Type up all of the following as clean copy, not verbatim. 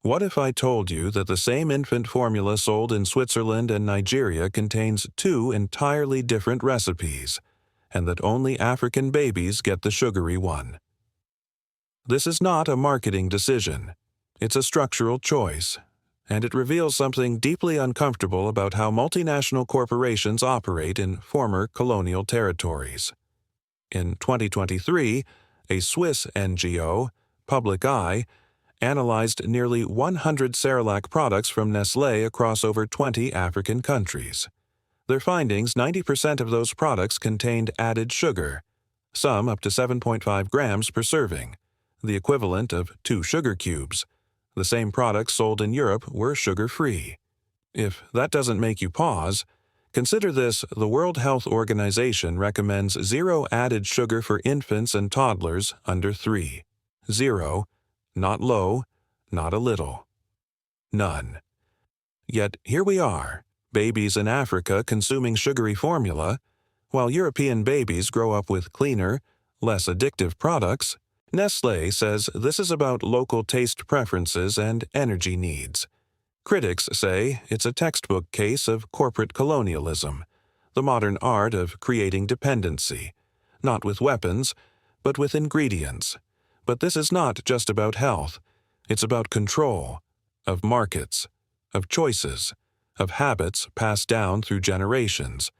What if I told you that the same infant formula sold in Switzerland and Nigeria contains two entirely different recipes, and that only African babies get the sugary one? This is not a marketing decision. It's a structural choice, and it reveals something deeply uncomfortable about how multinational corporations operate in former colonial territories. In 2023, a Swiss NGO, Public Eye, analyzed nearly 100 Cerelac products from Nestle across over 20 African countries. Their findings: 90% of those products contained added sugar, some up to 7.5 grams per serving, the equivalent of 2 sugar cubes. The same products sold in Europe were sugar-free. If that doesn't make you pause, consider this: the World Health Organization recommends 0 added sugar for infants and toddlers under 3. 0. Not low, not a little. None. Yet here we are, babies in Africa consuming sugary formula, while European babies grow up with cleaner, less addictive products. Nestle says this is about local taste preferences and energy needs. Critics say it's a textbook case of corporate colonialism, the modern art of creating dependency, not with weapons, but with ingredients. But this is not just about health. It's about control, of markets, of choices, of habits passed down through generations.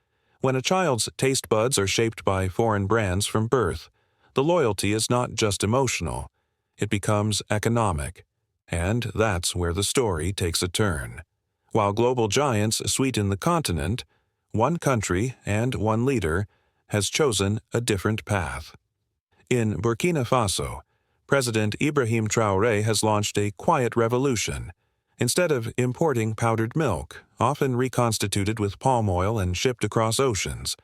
When a child's taste buds are shaped by foreign brands from birth, the loyalty is not just emotional. It becomes economic. And that's where the story takes a turn. While global giants sweeten the continent, one country and one leader has chosen a different path. In Burkina Faso, President Ibrahim Traore has launched a quiet revolution. Instead of importing powdered milk, often reconstituted with palm oil and shipped across oceans,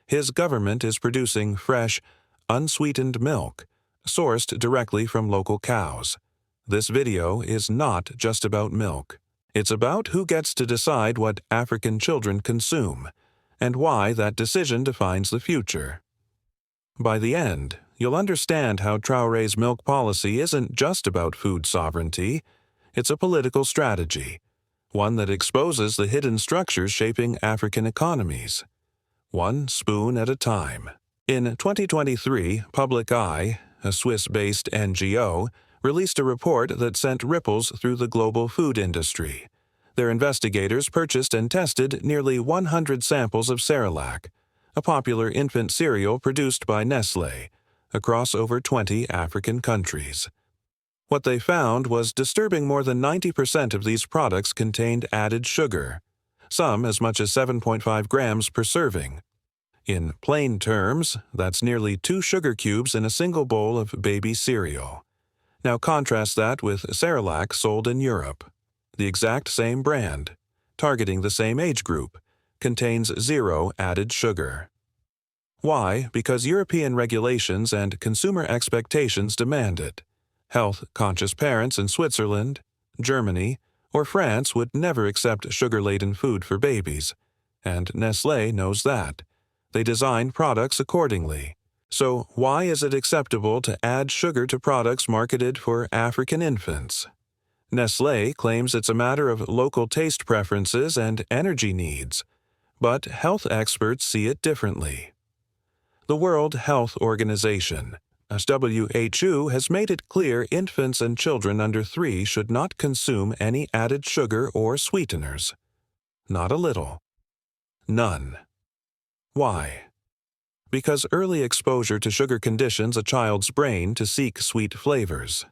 his government is producing fresh, unsweetened milk, sourced directly from local cows. This video is not just about milk. It's about who gets to decide what African children consume, and why that decision defines the future. By the end, you'll understand how Traore's milk policy isn't just about food sovereignty. It's a political strategy, one that exposes the hidden structures shaping African economies, one spoon at a time. In 2023, Public Eye, a Swiss-based NGO, released a report that sent ripples through the global food industry. Their investigators purchased and tested nearly 100 samples of Cerelac, a popular infant cereal produced by Nestle, across over 20 African countries. What they found was disturbing: more than 90% of these products contained added sugar, some as much as 7.5 grams per serving. In plain terms, that's nearly 2 sugar cubes in a single bowl of baby cereal. Now contrast that with Cerelac sold in Europe. The exact same brand, targeting the same age group, contains 0 added sugar. Why? Because European regulations and consumer expectations demand it. Health-conscious parents in Switzerland, Germany, or France would never accept sugar-laden food for babies, and Nestlé knows that. They design products accordingly. So why is it acceptable to add sugar to products marketed for African infants? Nestlé claims it's a matter of local taste preferences and energy needs, but health experts see it differently. The World Health Organization, WHO, has made it clear infants and children under 3 should not consume any added sugar or sweeteners. Not a little. None. Why? Because early exposure to sugar conditions a child's brain to seek sweet flavors.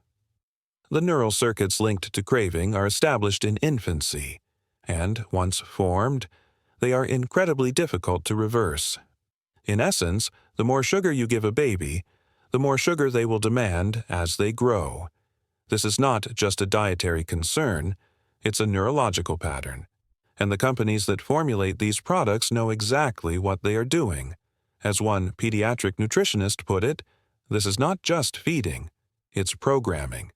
The neural circuits linked to craving are established in infancy, and once formed, they are incredibly difficult to reverse. In essence, the more sugar you give a baby, the more sugar they will demand as they grow. This is not just a dietary concern, it's a neurological pattern. And the companies that formulate these products know exactly what they are doing. As one pediatric nutritionist put it, this is not just feeding, it's programming.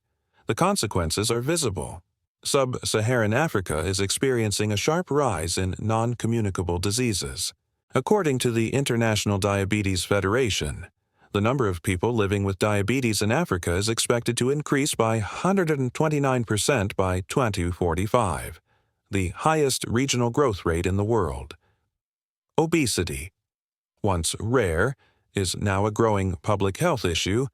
The consequences are visible. Sub-Saharan Africa is experiencing a sharp rise in non-communicable diseases. According to the International Diabetes Federation, The number of people living with diabetes in Africa is expected to increase by 129% by 2045, the highest regional growth rate in the world. Obesity, once rare, is now a growing public health issue.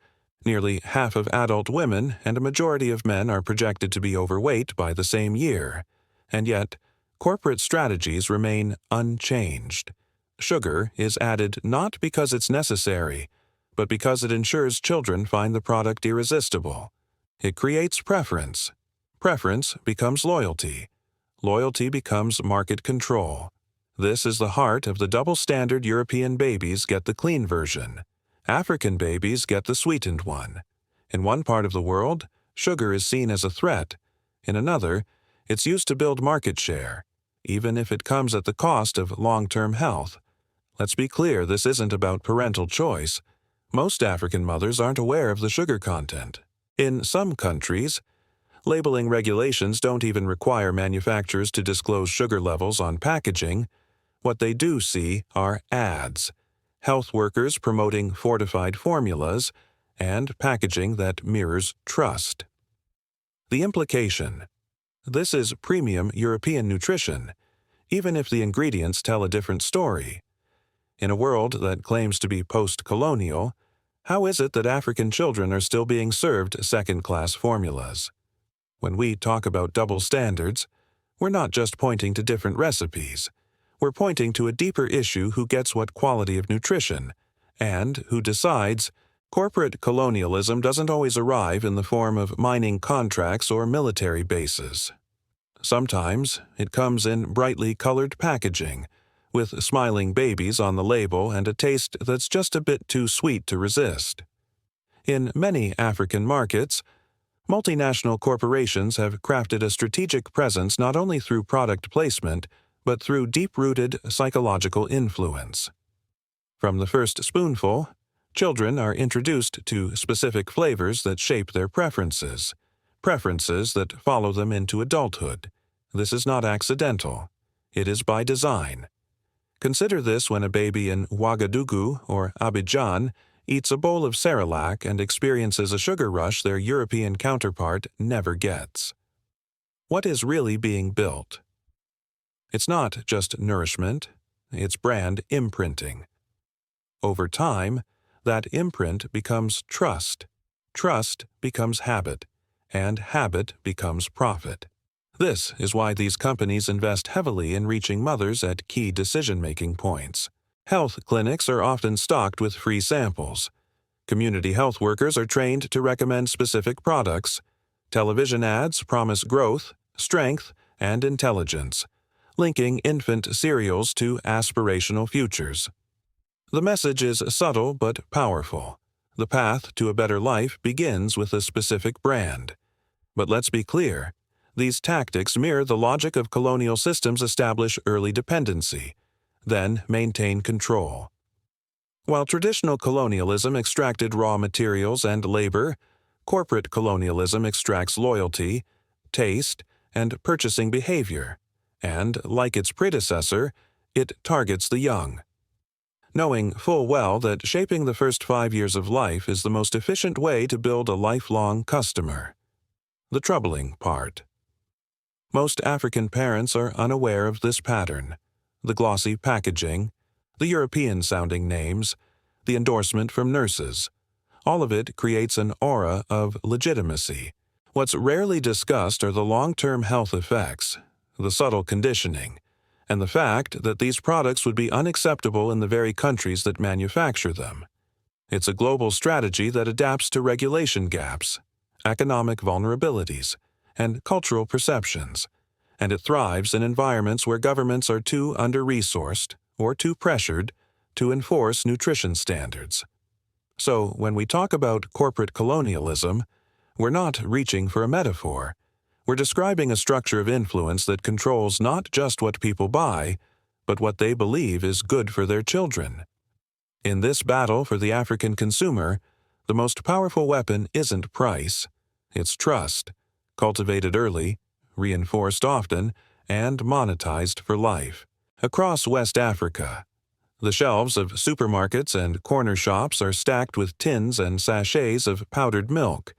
Nearly half of adult women and a majority of men are projected to be overweight by the same year, and yet corporate strategies remain unchanged. Sugar is added not because it's necessary, but because it ensures children find the product irresistible. It creates preference. Preference becomes loyalty. Loyalty becomes market control. This is the heart of the double standard. European babies get the clean version. African babies get the sweetened one. In one part of the world, sugar is seen as a threat. In another, it's used to build market share, even if it comes at the cost of long-term health. Let's be clear, this isn't about parental choice. Most African mothers aren't aware of the sugar content. In some countries, labeling regulations don't even require manufacturers to disclose sugar levels on packaging. What they do see are ads, health workers promoting fortified formulas, and packaging that mirrors trust. The implication: this is premium European nutrition, even if the ingredients tell a different story. In a world that claims to be post-colonial, how is it that African children are still being served second-class formulas? When we talk about double standards, we're not just pointing to different recipes. We're pointing to a deeper issue: who gets what quality of nutrition, and who decides. Corporate colonialism doesn't always arrive in the form of mining contracts or military bases. Sometimes it comes in brightly colored packaging, with smiling babies on the label and a taste that's just a bit too sweet to resist. In many African markets, multinational corporations have crafted a strategic presence not only through product placement, but through deep-rooted psychological influence. From the first spoonful, children are introduced to specific flavors that shape their preferences that follow them into adulthood. This is not accidental. It is by design. Consider this when a baby in Ouagadougou or Abidjan eats a bowl of Cerelac and experiences a sugar rush their European counterpart never gets. What is really being built? It's not just nourishment, it's brand imprinting. Over time, that imprint becomes trust. Trust becomes habit, and habit becomes profit. This is why these companies invest heavily in reaching mothers at key decision-making points. Health clinics are often stocked with free samples. Community health workers are trained to recommend specific products. Television ads promise growth, strength, and intelligence, linking infant cereals to aspirational futures. The message is subtle but powerful. The path to a better life begins with a specific brand. But let's be clear, these tactics mirror the logic of colonial systems: establish early dependency, then maintain control. While traditional colonialism extracted raw materials and labor, corporate colonialism extracts loyalty, taste, and purchasing behavior, and, like its predecessor, it targets the young. Knowing full well that shaping the first 5 years of life is the most efficient way to build a lifelong customer. The troubling part: most African parents are unaware of this pattern. The glossy packaging, the European-sounding names, the endorsement from nurses, all of it creates an aura of legitimacy. What's rarely discussed are the long-term health effects, the subtle conditioning, and the fact that these products would be unacceptable in the very countries that manufacture them. It's a global strategy that adapts to regulation gaps, economic vulnerabilities, and cultural perceptions, and it thrives in environments where governments are too under-resourced or too pressured to enforce nutrition standards. So, when we talk about corporate colonialism, we're not reaching for a metaphor. We're describing a structure of influence that controls not just what people buy, but what they believe is good for their children. In this battle for the African consumer, the most powerful weapon isn't price, it's trust, cultivated early, reinforced often, and monetized for life. Across West Africa, The shelves of supermarkets and corner shops are stacked with tins and sachets of powdered milk.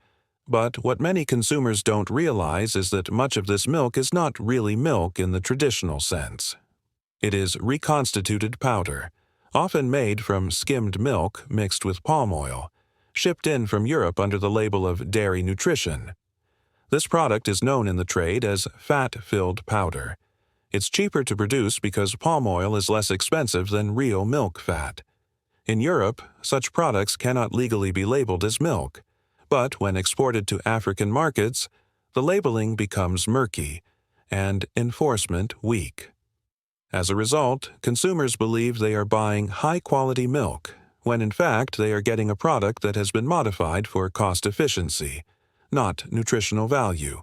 But what many consumers don't realize is that much of this milk is not really milk in the traditional sense. It is reconstituted powder, often made from skimmed milk mixed with palm oil, shipped in from Europe under the label of dairy nutrition. This product is known in the trade as fat-filled powder. It's cheaper to produce because palm oil is less expensive than real milk fat. In Europe, such products cannot legally be labeled as milk, but when exported to African markets, the labeling becomes murky and enforcement weak. As a result, consumers believe they are buying high-quality milk, when in fact they are getting a product that has been modified for cost efficiency, not nutritional value.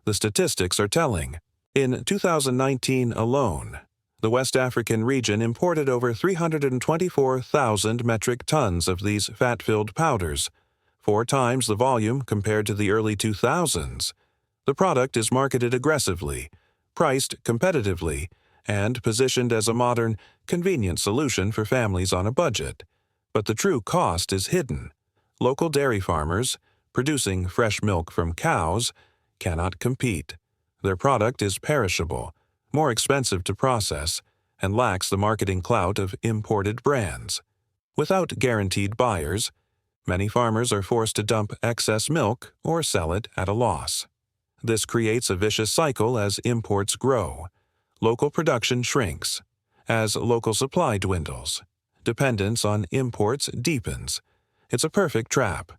The statistics are telling. In 2019 alone, the West African region imported over 324,000 metric tons of these fat-filled powders, 4 times the volume compared to the early 2000s. The product is marketed aggressively, priced competitively, and positioned as a modern, convenient solution for families on a budget. But the true cost is hidden. Local dairy farmers, producing fresh milk from cows, cannot compete. Their product is perishable, more expensive to process, and lacks the marketing clout of imported brands. Without guaranteed buyers, many farmers are forced to dump excess milk or sell it at a loss. This creates a vicious cycle as imports grow. Local production shrinks. As local supply dwindles, dependence on imports deepens. It's a perfect trap,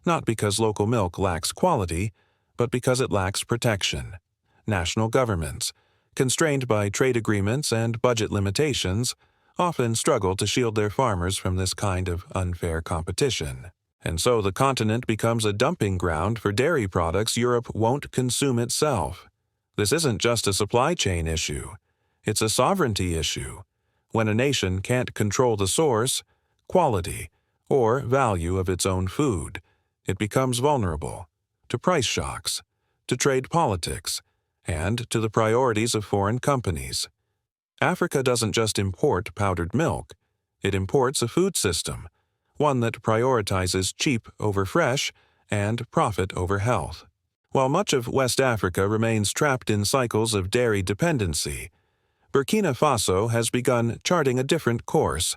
not because local milk lacks quality, but because it lacks protection. National governments, constrained by trade agreements and budget limitations, often struggle to shield their farmers from this kind of unfair competition. And so the continent becomes a dumping ground for dairy products Europe won't consume itself. This isn't just a supply chain issue. It's a sovereignty issue. When a nation can't control the source, quality, or value of its own food, it becomes vulnerable to price shocks, to trade politics, and to the priorities of foreign companies. Africa doesn't just import powdered milk. It imports a food system, one that prioritizes cheap over fresh and profit over health. While much of West Africa remains trapped in cycles of dairy dependency, Burkina Faso has begun charting a different course,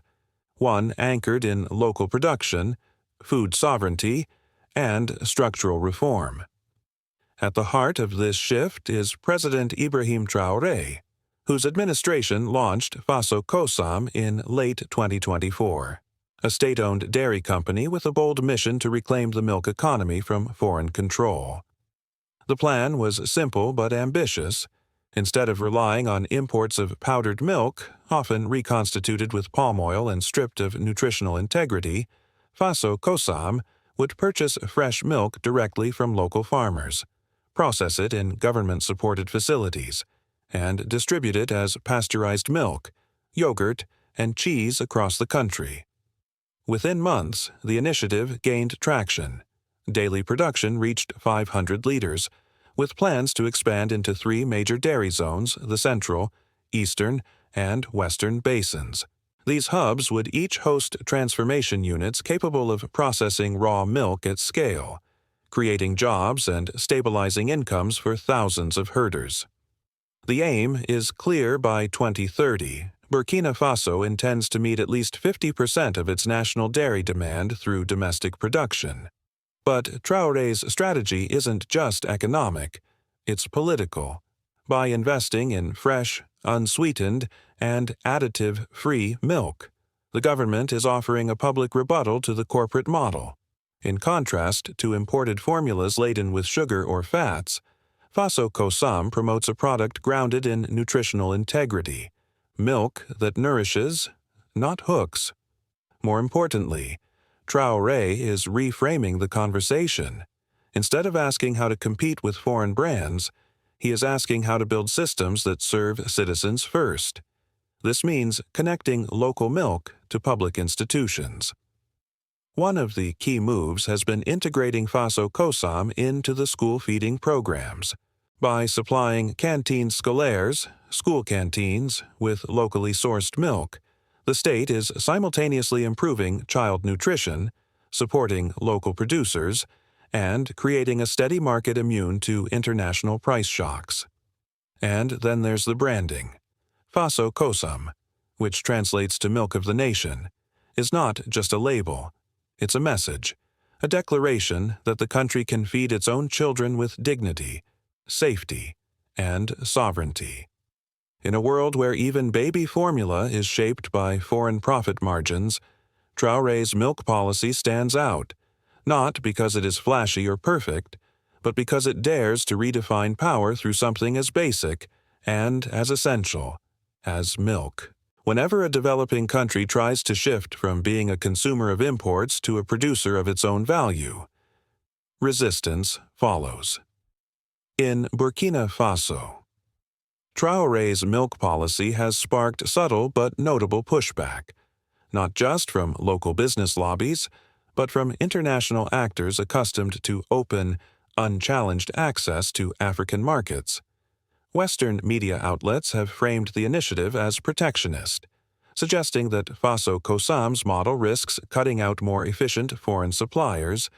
one anchored in local production, food sovereignty, and structural reform. At the heart of this shift is President Ibrahim Traore, whose administration launched Faso wholesome in late 2024, a state-owned dairy company with a bold mission to reclaim the milk economy from foreign control. The plan was simple but ambitious. Instead of relying on imports of powdered milk, often reconstituted with palm oil and stripped of nutritional integrity, Faso wholesome would purchase fresh milk directly from local farmers, process it in government-supported facilities, and distribute it as pasteurized milk, yogurt, and cheese across the country. Within months, the initiative gained traction. Daily production reached 500 liters, with plans to expand into 3 major dairy zones, the Central, Eastern, and Western basins. These hubs would each host transformation units capable of processing raw milk at scale, creating jobs and stabilizing incomes for thousands of herders. The aim is clear: by 2030, Burkina Faso intends to meet at least 50% of its national dairy demand through domestic production. But Traore's strategy isn't just economic, it's political. By investing in fresh, unsweetened, and additive-free milk, the government is offering a public rebuttal to the corporate model. In contrast to imported formulas laden with sugar or fats, Faso wholesome promotes a product grounded in nutritional integrity, milk that nourishes, not hooks. More importantly, Traore is reframing the conversation. Instead of asking how to compete with foreign brands, he is asking how to build systems that serve citizens first. This means connecting local milk to public institutions. One of the key moves has been integrating Faso wholesome into the school feeding programs. By supplying cantines scolaires, school canteens, with locally sourced milk, The state is simultaneously improving child nutrition, supporting local producers, and creating a steady market immune to international price shocks. And then there's the branding. Faso wholesome, which translates to milk of the nation, is not just a label. It's a message, a declaration that the country can feed its own children with dignity, safety, and sovereignty. In a world where even baby formula is shaped by foreign profit margins, Traore's milk policy stands out, not because it is flashy or perfect, but because it dares to redefine power through something as basic and as essential as milk. Whenever a developing country tries to shift from being a consumer of imports to a producer of its own value, resistance follows. In Burkina Faso, Traore's milk policy has sparked subtle but notable pushback, not just from local business lobbies, but from international actors accustomed to open, unchallenged access to African markets. Western media outlets have framed the initiative as protectionist, suggesting that Faso wholesome's model risks cutting out more efficient foreign suppliers.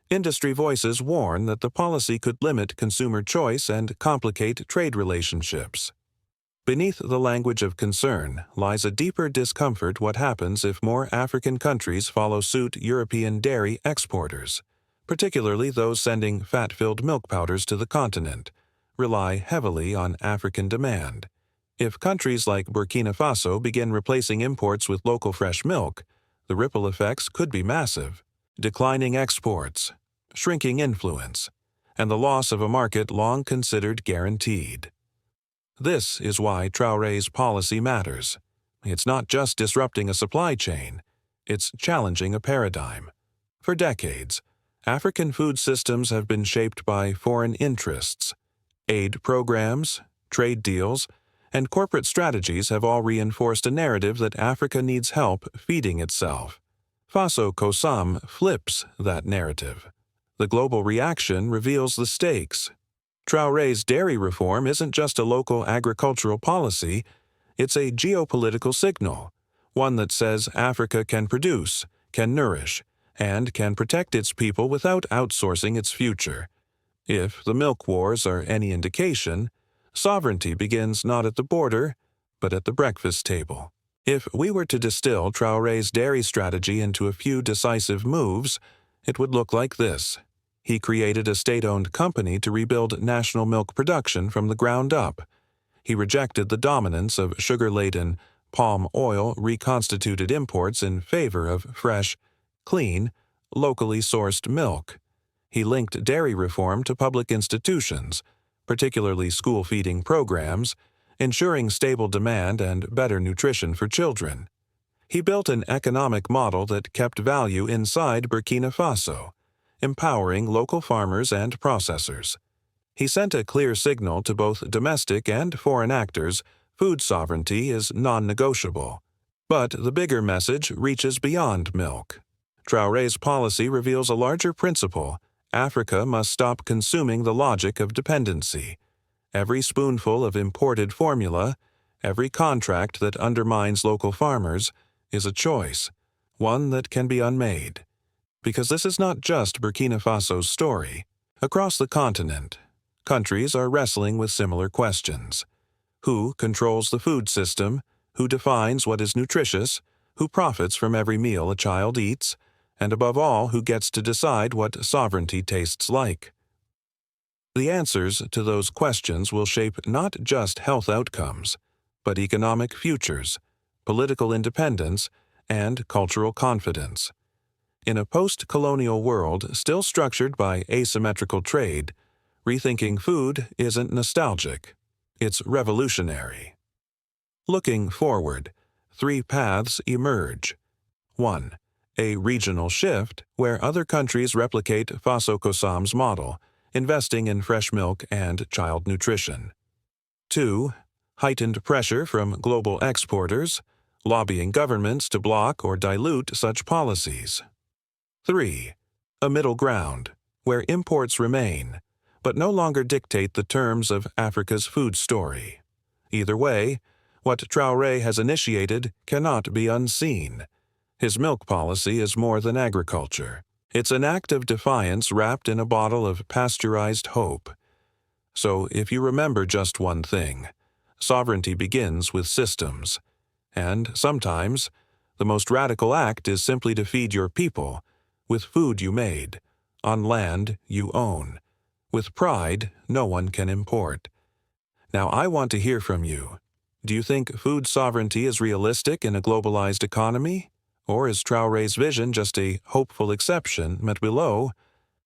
Industry voices warn that the policy could limit consumer choice and complicate trade relationships. Beneath the language of concern lies a deeper discomfort what happens if more African countries follow suit European dairy exporters, particularly those sending fat-filled milk powders to the continent, rely heavily on African demand. If countries like Burkina Faso begin replacing imports with local fresh milk, the ripple effects could be massive. Declining exports, shrinking influence, and the loss of a market long considered guaranteed. This is why Traore's policy matters. It's not just disrupting a supply chain, it's challenging a paradigm. For decades, African food systems have been shaped by foreign interests. Aid programs, trade deals, and corporate strategies have all reinforced a narrative that Africa needs help feeding itself. Faso wholesome flips that narrative. The global reaction reveals the stakes. Traore's dairy reform isn't just a local agricultural policy, it's a geopolitical signal, one that says Africa can produce, can nourish, and can protect its people without outsourcing its future. If the milk wars are any indication, sovereignty begins not at the border, but at the breakfast table. If we were to distill Traore's dairy strategy into a few decisive moves, it would look like this. He created a state-owned company to rebuild national milk production from the ground up. He rejected the dominance of sugar-laden, palm oil reconstituted imports in favor of fresh, clean, locally sourced milk. He linked dairy reform to public institutions, particularly school feeding programs, ensuring stable demand and better nutrition for children. He built an economic model that kept value inside Burkina Faso, empowering local farmers and processors. He sent a clear signal to both domestic and foreign actors: food sovereignty is non-negotiable. But the bigger message reaches beyond milk. Traore's policy reveals a larger principle: Africa must stop consuming the logic of dependency. Every spoonful of imported formula, every contract that undermines local farmers, is a choice, one that can be unmade. Because this is not just Burkina Faso's story. Across the continent, countries are wrestling with similar questions. Who controls the food system? Who defines what is nutritious? Who profits from every meal a child eats? And above all, who gets to decide what sovereignty tastes like? The answers to those questions will shape not just health outcomes, but economic futures, political independence, and cultural confidence. In a post-colonial world still structured by asymmetrical trade, rethinking food isn't nostalgic, it's revolutionary. Looking forward, 3 paths emerge. 1. A regional shift where other countries replicate Faso wholesome's model, investing in fresh milk and child nutrition. 2. Heightened pressure from global exporters, lobbying governments to block or dilute such policies. 3. A middle ground, where imports remain, but no longer dictate the terms of Africa's food story. Either way, What Traore has initiated cannot be unseen. His milk policy is more than agriculture. It's an act of defiance wrapped in a bottle of pasteurized hope. So if you remember just one thing, sovereignty begins with systems. And sometimes, the most radical act is simply to feed your people with food you made, on land you own, with pride no one can import. Now I want to hear from you. Do you think food sovereignty is realistic in a globalized economy? Or is Traore's vision just a hopeful exception met below?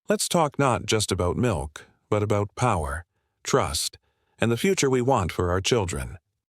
Let's talk not just about milk, but about power, trust, and the future we want for our children.